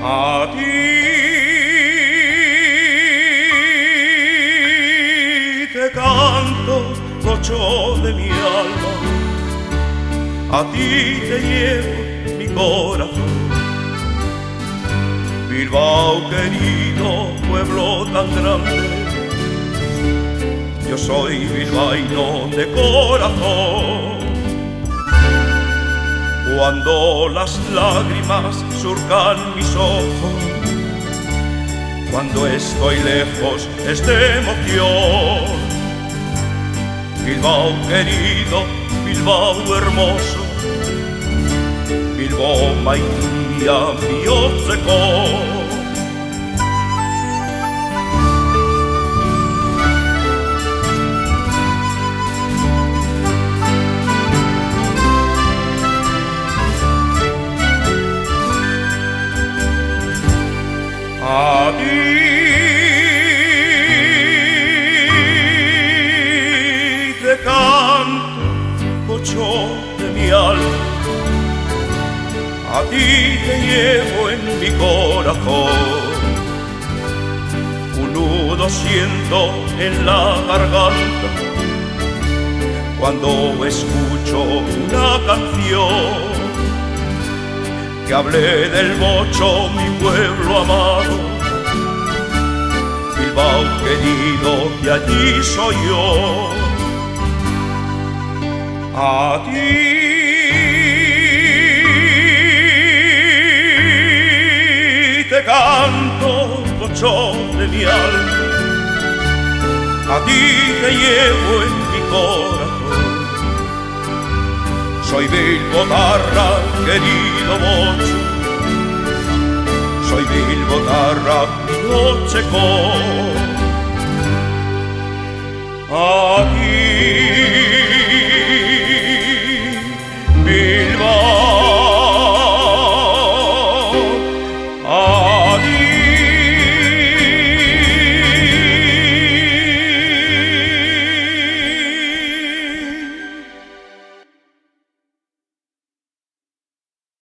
A ti te canto, gocho de mi alma, a ti te llevo mi corazón. Bilbao querido, pueblo tan grande, yo soy bilbaíno de corazón. Cuando las lágrimas surcan mis ojos, cuando estoy lejos es de emoción. Bilbao querido, Bilbao hermoso, Bilbao maitia bihotzeko. A ti te canto, gocho de mi alma, a ti te llevo en mi corazón. Un nudo siento en la garganta cuando escucho una canción que hablé del Bocho, mi pueblo amado. Bilbao querido, de allí soy yo. A ti te canto, Bocho de mi alma, a ti te llevo en mi corazón. Soy bilbotarra, querido Bocho, soy bilbotarra, bihotzeko.